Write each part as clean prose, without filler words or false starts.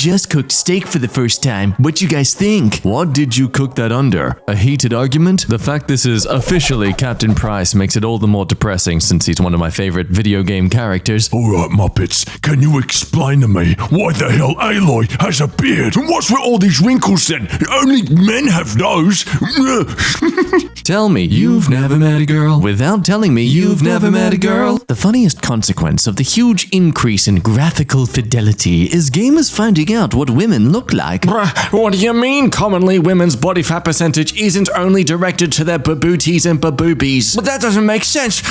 just cooked steak for the first time. What you guys think? What did you cook that under? A heated argument? The fact this is officially Captain Price makes it all the more depressing since he's one of my favorite video game characters. Alright, Muppets, can you explain to me why the hell Aloy has a beard? And what's with all these wrinkles then? Only men have those. Tell me you've never met a girl without telling me you've never met a girl. The funniest consequence of the huge increase in graphical fidelity is gamers finding out what women look like. Bruh, what do you mean? Commonly, women's body fat percentage isn't only directed to their babooties and baboobies. But that doesn't make sense.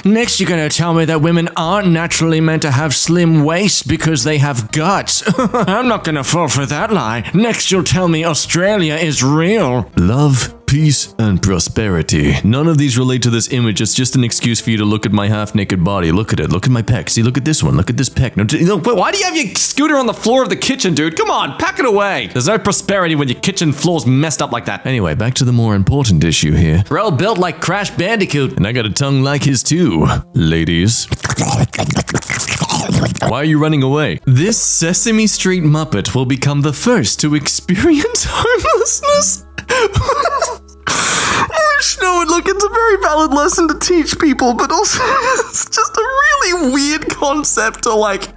Next, you're gonna tell me that women aren't naturally meant to have slim waists because they have guts. I'm not gonna fall for that lie. Next, you'll tell me Australia is real. Love, peace, and prosperity. None of these relate to this image. It's just an excuse for you to look at my half-naked body. Look at it. Look at my pec. See, look at this one. Look at this pec. No, Why do you have your scooter on the floor of the kitchen, dude? Come on, pack it away. There's no prosperity when your kitchen floor's messed up like that. Anyway, back to the more important issue here. Bro built like Crash Bandicoot. And I got a tongue like his too. Ladies. Why are you running away? This Sesame Street Muppet will become the first to experience homelessness. No, look, it's a very valid lesson to teach people, but also it's just a really weird concept to, like,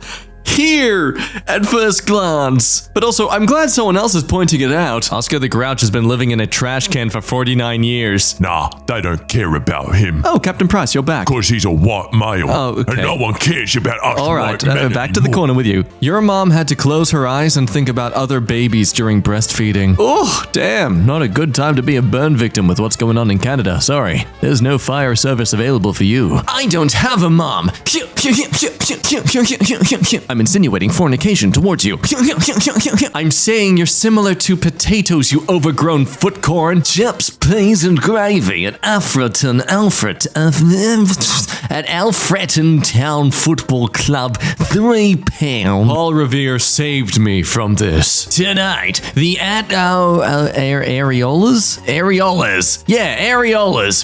hear at first glance. But also, I'm glad someone else is pointing it out. Oscar the Grouch has been living in a trash can for 49 years. Nah, they don't care about him. Oh, Captain Price, you're back. Because he's a white male. Oh, okay. And no one cares about us. All right, white men back to the anymore. corner with you. Your mom had to close her eyes and think about other babies during breastfeeding. Oh, damn. Not a good time to be a burn victim with what's going on in Canada. Sorry. There's no fire service available for you. I don't have a mom. I'm insinuating fornication towards you. I'm saying you're similar to potatoes, you overgrown foot corn. Chips, peas, and gravy at Alfreton Town Football Club, £3. Paul Revere saved me from this. Tonight, the Areolas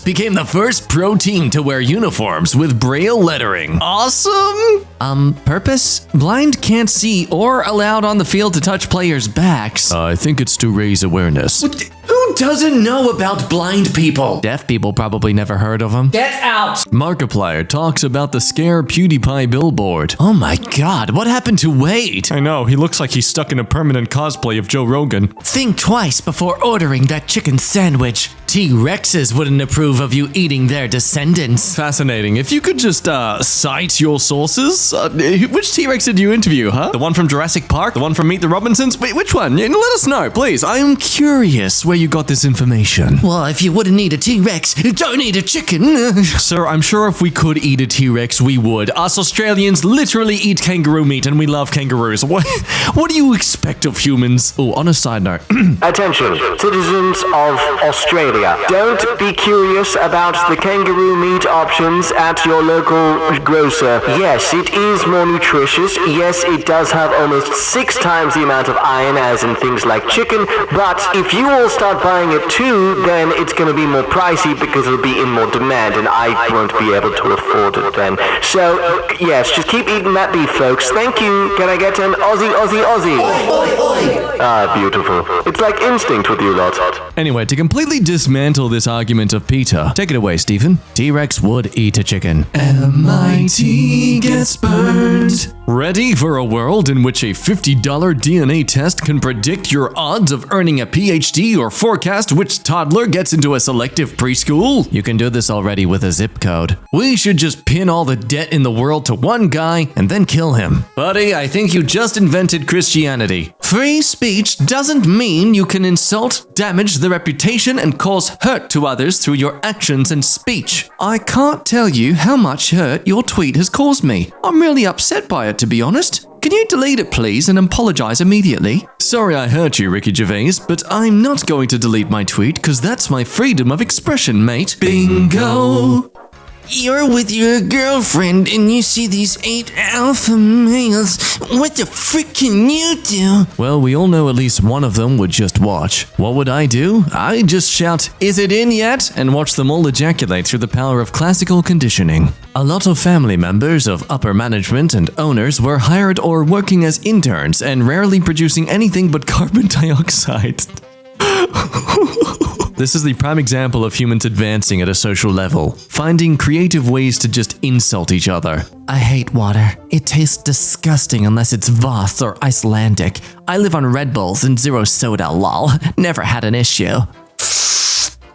became the first pro team to wear uniforms with braille lettering. Awesome! Purpose? Blind can't see or allowed on the field to touch players' backs. I think it's to raise awareness. Who doesn't know about blind people? Deaf people probably never heard of them. Get out! Markiplier talks about the Scare PewDiePie billboard. Oh my god, what happened to Wade? I know, he looks like he's stuck in a permanent cosplay of Joe Rogan. Think twice before ordering that chicken sandwich. T-Rexes wouldn't approve of you eating their descendants. Fascinating. If you could just, cite your sources. Which T-Rex did you interview, huh? The one from Jurassic Park? The one from Meet the Robinsons? Wait, which one? Let us know, please. I'm curious where you got this information. Well, if you wouldn't eat a T-Rex, don't eat a chicken. Sir, I'm sure if we could eat a T-Rex, we would. Us Australians literally eat kangaroo meat, and we love kangaroos. What do you expect of humans? Oh, on a side note. Attention, citizens of Australia. Don't be curious about the kangaroo meat options at your local grocer. Yes, it is more nutritious. Yes, it does have almost 6 times the amount of iron as in things like chicken. But if you all start buying it too, then it's going to be more pricey because it'll be in more demand and I won't be able to afford it then. So, yes, just keep eating that beef, folks. Thank you. Can I get an Aussie? Ah, beautiful. It's like instinct with you lot. Anyway, to completely dismantle this argument of Peter, take it away, Stephen. T-Rex would eat a chicken. MIT gets burned. Ready for a world in which a $50 DNA test can predict your odds of earning a PhD or forecast which toddler gets into a selective preschool? You can do this already with a zip code. We should just pin all the debt in the world to one guy and then kill him. Buddy, I think you just invented Christianity. Free speech doesn't mean you can insult, damage the reputation, and cause hurt to others through your actions and speech. I can't tell you how much hurt your tweet has caused me. I'm really upset by it, to be honest. Can you delete it, please, and apologize immediately? Sorry I hurt you, Ricky Gervais, but I'm not going to delete my tweet because that's my freedom of expression, mate. Bingo! you're with your girlfriend and you see these 8 alpha males. What the frick can you do? Well, we all know at least one of them would just watch. What would I do? I'd just shout, "Is it in yet?" and watch them all ejaculate through the power of classical conditioning. A lot of family members of upper management and owners were hired or working as interns and rarely producing anything but carbon dioxide. This is the prime example of humans advancing at a social level, finding creative ways to just insult each other. I hate water. It tastes disgusting unless it's Voss or Icelandic. I live on Red Bulls and zero soda, lol. Never had an issue.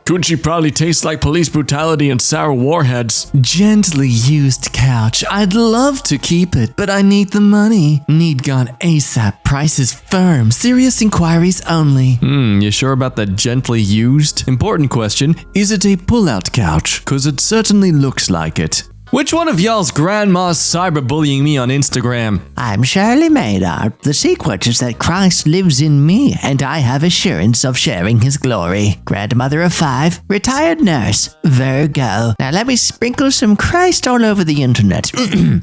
Coochie probably tastes like police brutality and sour warheads. Gently used couch. I'd love to keep it, but I need the money. Need gone ASAP. Price is firm. Serious inquiries only. You sure about that gently used? Important question. Is it a pull-out couch? Cause it certainly looks like it. Which one of y'all's grandma's cyberbullying me on Instagram? I'm Shirley Maynard. The secret is that Christ lives in me, and I have assurance of sharing his glory. Grandmother of 5, retired nurse, Virgo. Now let me sprinkle some Christ all over the internet.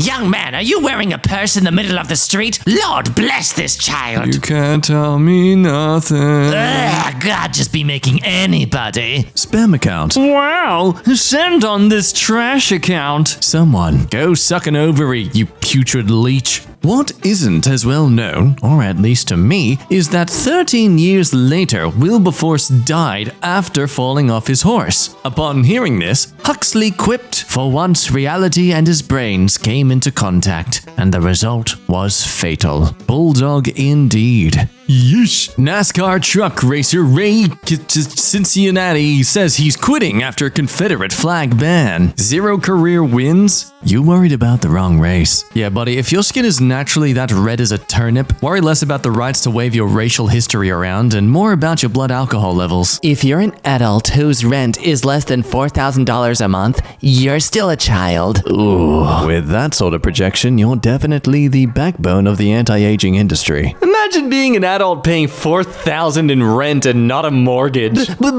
Young man, are you wearing a purse in the middle of the street? Lord bless this child. You can't tell me nothing. God just be making anybody. Spam account. Wow, send on this trash account. Someone. Go suck an ovary, you putrid leech. What isn't as well known, or at least to me, is that 13 years later, Wilberforce died after falling off his horse. Upon hearing this, Huxley quipped, "For once reality and his brains came into contact, and the result was fatal." Bulldog indeed. Yeesh. NASCAR truck racer Ray Cincinnati says he's quitting after Confederate flag ban. 0 career wins? You worried about the wrong race. Yeah, buddy, if your skin is naturally that red as a turnip, worry less about the rights to wave your racial history around and more about your blood alcohol levels. If you're an adult whose rent is less than $4,000 a month, you're still a child. Ooh, with that sort of projection, you're definitely the backbone of the anti-aging industry. Imagine being an adult paying $4,000 in rent and not a mortgage. But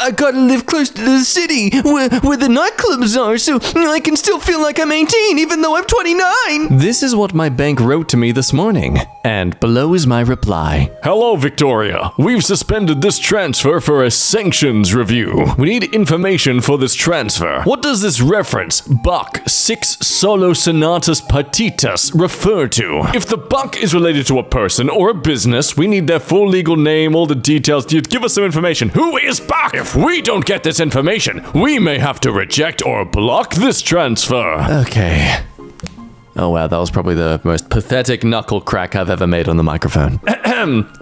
I gotta live close to the city where the nightclubs are, so I can still feel like I'm 18 even though I'm 29. This is what my bank wrote to me this morning, and below is my reply. Hello, Victoria. We've suspended this transfer for a sanctions review. We need information for this transfer. What does this reference, Bach 6 Solo Sonatas Partitas, refer to? If the Bach is related to a person or a business, we need their full legal name, all the details. Give us some information. Who is Bach? If we don't get this information, we may have to reject or block this transfer. Okay. Oh wow, that was probably the most pathetic knuckle crack I've ever made on the microphone.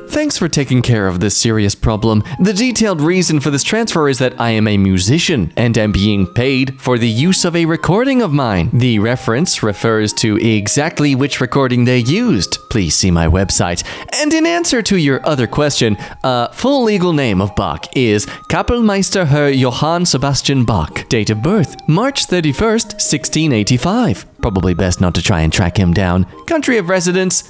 Thanks for taking care of this serious problem. The detailed reason for this transfer is that I am a musician and am being paid for the use of a recording of mine. The reference refers to exactly which recording they used. Please see my website. And in answer to your other question, full legal name of Bach is Kapellmeister Herr Johann Sebastian Bach. Date of birth, March 31st, 1685. Probably best not to try and track him down. Country of residence,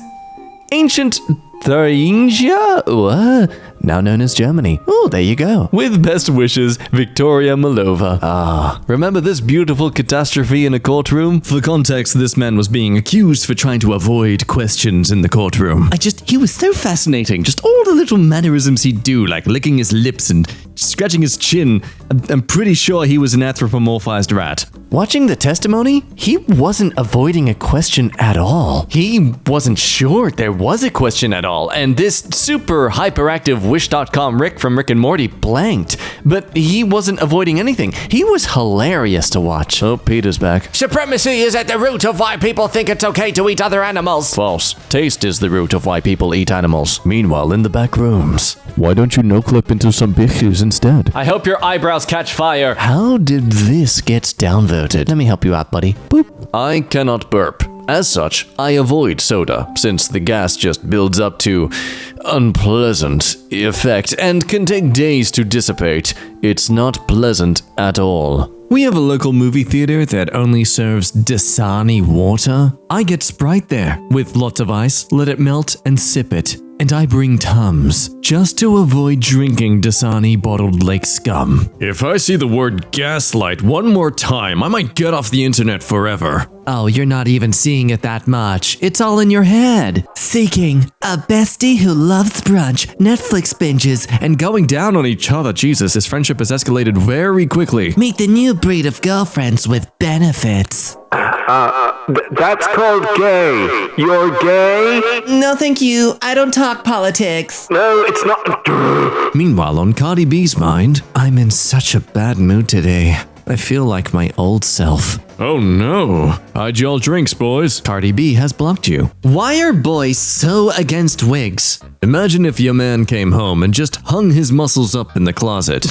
ancient Thuringia? What? Now known as Germany. Oh, there you go. With best wishes, Victoria Malova. Ah, remember this beautiful catastrophe in a courtroom? For context, this man was being accused for trying to avoid questions in the courtroom. He was so fascinating. Just all the little mannerisms he'd do, like licking his lips and scratching his chin. I'm pretty sure he was an anthropomorphized rat. Watching the testimony, he wasn't avoiding a question at all. He wasn't sure there was a question at all, and this super hyperactive Wish.com Rick from Rick and Morty blanked. But he wasn't avoiding anything. He was hilarious to watch. Oh, Peter's back. Supremacy is at the root of why people think it's okay to eat other animals. False. Taste is the root of why people eat animals. Meanwhile, in the back rooms. Why don't you no-clip into some bitches instead? I hope your eyebrows catch fire. How did this get downvoted? Let me help you out, buddy. Boop. I cannot burp. As such, I avoid soda, since the gas just builds up to unpleasant effect and can take days to dissipate. It's not pleasant at all. We have a local movie theater that only serves Dasani water. I get Sprite there, with lots of ice, let it melt, and sip it. and I bring Tums, just to avoid drinking Dasani bottled lake scum. If I see the word gaslight one more time, I might get off the internet forever. Oh, you're not even seeing it that much. It's all in your head. Seeking a bestie who loves brunch, Netflix binges, And going down on each other, Jesus, this friendship has escalated very quickly. meet the new breed of girlfriends with benefits. That's called gay. You're gay? No, thank you. I don't talk politics. No, it's not. Meanwhile, on Cardi B's mind, I'm in such a bad mood today. I feel like my old self. Oh no. Hide y'all drinks, boys. Cardi B has blocked you. Why are boys so against wigs? Imagine if your man came home and just hung his muscles up in the closet.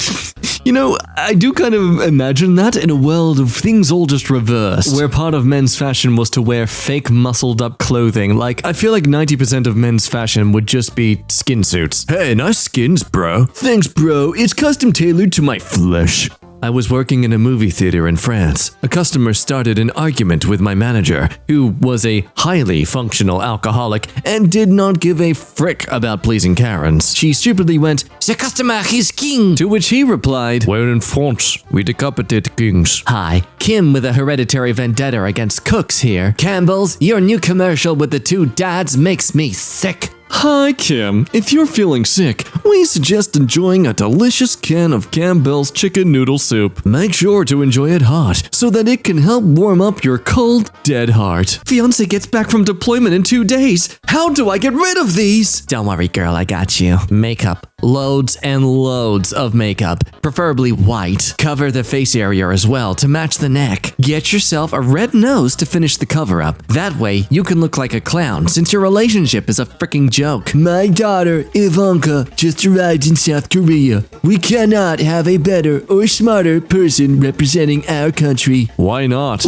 You know, I do kind of imagine that in a world of things all just reversed, where part of men's fashion was to wear fake muscled up clothing. Like, I feel like 90% of men's fashion would just be skin suits. Hey, nice skins, bro. Thanks, bro. It's custom tailored to my flesh. I was working in a movie theater in France. A customer started an argument with my manager, who was a highly functional alcoholic and did not give a frick about pleasing Karens. She stupidly went, "The customer is king," to which he replied, Where in France, we decapitate kings. Hi, Kim with a hereditary vendetta against cooks here. Campbell's, your new commercial with the two dads makes me sick. "Hi, Kim. If you're feeling sick, we suggest enjoying a delicious can of Campbell's chicken noodle soup. Make sure to enjoy it hot so that it can help warm up your cold, dead heart. Fiance gets back from deployment in 2 days. How do I get rid of these?" Don't worry, girl, I got you. Makeup. Loads and loads of makeup, preferably white. Cover the face area as well to match the neck. Get yourself a red nose to finish the cover up. That way, you can look like a clown since your relationship is a freaking joke. My daughter, Ivanka, just arrived in South Korea. We cannot have a better or smarter person representing our country. Why not?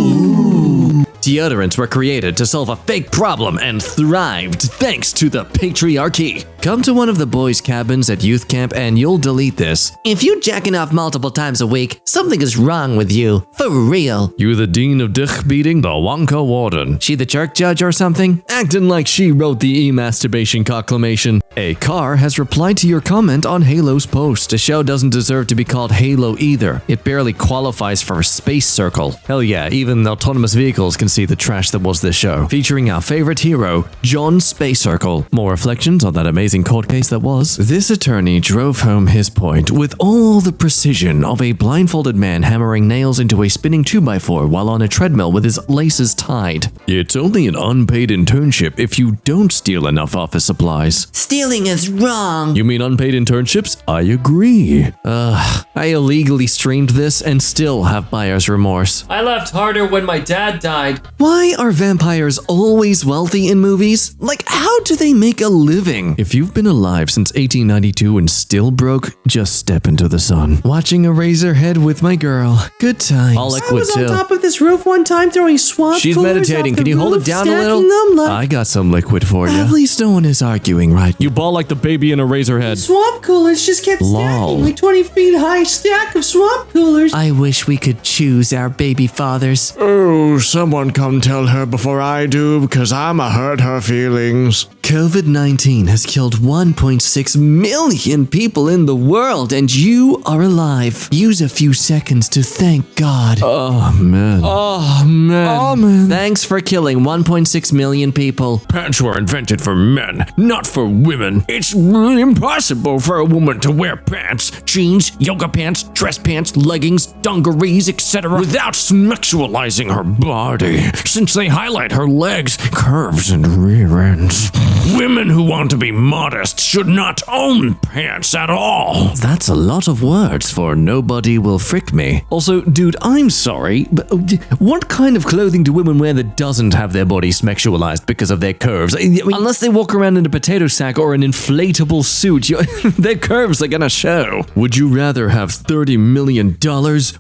Deodorants were created to solve a fake problem and thrived thanks to the patriarchy. Come to one of the boys' cabins at youth camp and you'll delete this. If you jacking off multiple times a week, something is wrong with you. For real. You the dean of dich beating, the Wonka warden. She the jerk judge or something? Acting like she wrote the e-masturbation proclamation. A car has replied to your comment on Halo's post. The show doesn't deserve to be called Halo either. It barely qualifies for a space circle. Hell yeah, even autonomous vehicles can see the trash that was this show. Featuring our favorite hero, John Space Circle. More reflections on that amazing court case that was. This attorney drove home his point with all the precision of a blindfolded man hammering nails into a spinning 2x4 while on a treadmill with his laces tied. It's only an unpaid internship if you don't steal enough office supplies. Stealing is wrong. You mean unpaid internships? I agree. I illegally streamed this and still have buyer's remorse. I laughed harder when my dad died. Why are vampires always wealthy in movies? Like, how do they make a living? If you've been alive since 1892 and still broke, just step into the sun. Watching Eraserhead with my girl. Good times. All liquid too. Of this roof one time throwing swamp She's meditating. Can you hold it down a little? I got some liquid for you. At least no one is arguing, right? You ball like the baby in Eraserhead. Swamp coolers just kept Lol. stacking, like 20 feet high stack of swamp coolers. I wish we could choose our baby fathers. Oh, someone come tell her before I do, because I'ma hurt her feelings. COVID-19 has killed 1.6 million people in the world, and you are alive. Use a few seconds to thank God. Oh, man. Oh, man. Thanks for killing 1.6 million people. Pants were invented for men, not for women. It's really impossible for a woman to wear pants, jeans, yoga pants, dress pants, leggings, dungarees, etc. without sexualizing her body, since they highlight her legs, curves, and rear ends. Women who want to be modest should not own pants at all. That's a lot of words for nobody will frick me. Also, dude, I'm sorry, but what kind of clothing do women wear that doesn't have their bodies sexualized because of their curves? I mean, unless they walk around in a potato sack or an inflatable suit, their curves are gonna show. Would you rather have $30 million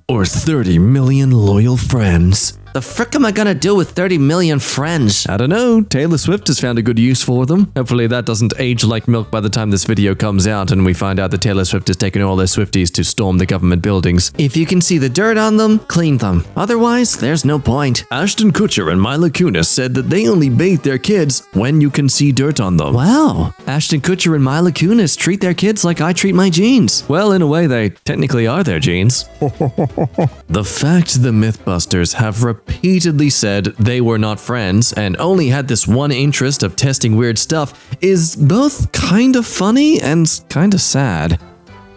or 30 million loyal friends? The frick am I gonna do with 30 million friends? I don't know. Taylor Swift has found a good use for them. Hopefully that doesn't age like milk by the time this video comes out and we find out that Taylor Swift has taken all their Swifties to storm the government buildings. If you can see the dirt on them, clean them. Otherwise, there's no point. Ashton Kutcher and Mila Kunis said that they only bathe their kids when you can see dirt on them. Wow, Ashton Kutcher and Mila Kunis treat their kids like I treat my jeans. Well, in a way, they technically are their genes. The fact the Mythbusters have repeatedly said they were not friends and only had this one interest of testing weird stuff is both kind of funny and kind of sad.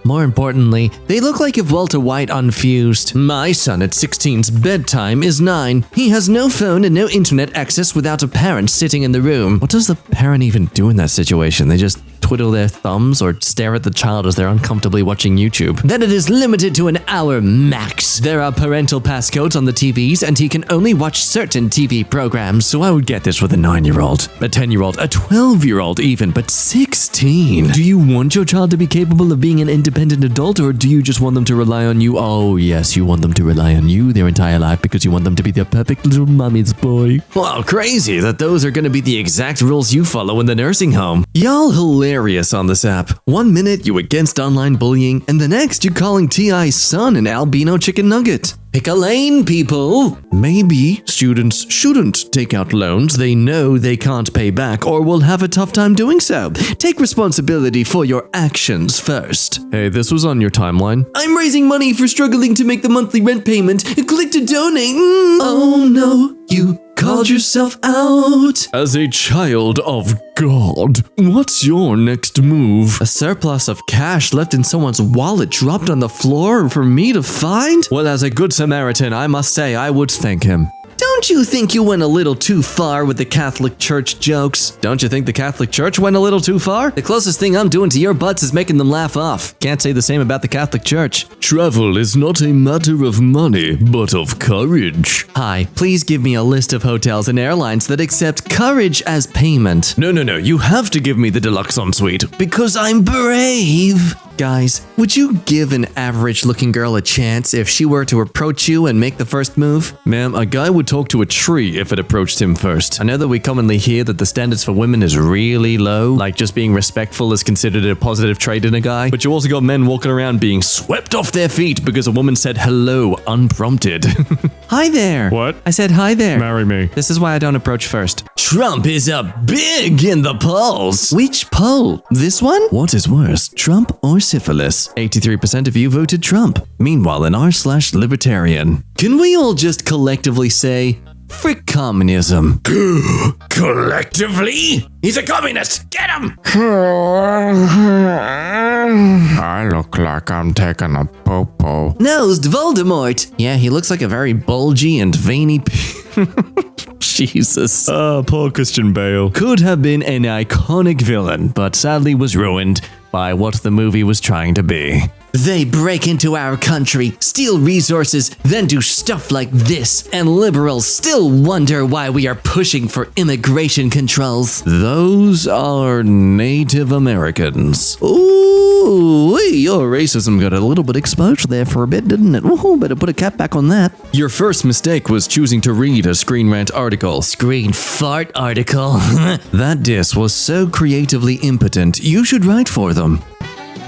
More importantly, they look like if Walter White unfused. My son at 16's bedtime is 9. He has no phone and no internet access without a parent sitting in the room. What does the parent even do in that situation? They just twiddle their thumbs or stare at the child as they're uncomfortably watching YouTube. Then it is limited to an hour max. There are parental passcodes on the TVs and he can only watch certain TV programs. So I would get this with a 9-year-old, a 10-year-old, a 12-year-old even, but 16. Do you want your child to be capable of being an independent adult, or do you just want them to rely on you? Oh yes, you want them to rely on you their entire life because you want them to be the perfect little mommy's boy. Wow, crazy that those are going to be the exact rules you follow in the nursing home. Y'all hilarious on this app. 1 minute you against online bullying, and the next you calling T.I.'s son an albino chicken nugget. Pick a lane, people. Maybe students shouldn't take out loans they know they can't pay back or will have a tough time doing so. Take responsibility for your actions first. Hey, this was on your timeline. I'm raising money for struggling to make the monthly rent payment. Click to donate. Oh no, you called yourself out. As a child of God, what's your next move? A surplus of cash left in someone's wallet dropped on the floor for me to find? Well, as a good Samaritan, I must say I would thank him. Don't you think you went a little too far with the Catholic Church jokes? Don't you think the Catholic Church went a little too far? The closest thing I'm doing to your butts is making them laugh off. Can't say the same about the Catholic Church. Travel is not a matter of money, but of courage. Hi, please give me a list of hotels and airlines that accept courage as payment. No, you have to give me the deluxe ensuite. Because I'm brave. Guys, would you give an average-looking girl a chance if she were to approach you and make the first move? Ma'am, a guy would talk to a tree if it approached him first. I know that we commonly hear that the standards for women is really low, like just being respectful is considered a positive trait in a guy, but you also got men walking around being swept off their feet because a woman said hello unprompted. Hi there. What? I said hi there. Marry me. This is why I don't approach first. Trump is up big in the polls. Which poll? This one? What is worse, Trump or syphilis? 83% of you voted Trump. Meanwhile, in r/libertarian. Can we all just collectively say, frick communism? Collectively? He's a communist! Get him! I look like I'm taking a popo. Nosed Voldemort. Yeah, he looks like a very bulgy and veiny Jesus. Poor Christian Bale. Could have been an iconic villain, but sadly was ruined by what the movie was trying to be. They break into our country, steal resources, then do stuff like this, and liberals still wonder why we are pushing for immigration controls. Those are Native Americans. Ooh, your racism got a little bit exposed there for a bit, didn't it? Ooh, better put a cap back on that. Your first mistake was choosing to read a Screen Rant article. Screen fart article. That diss was so creatively impotent, you should write for them.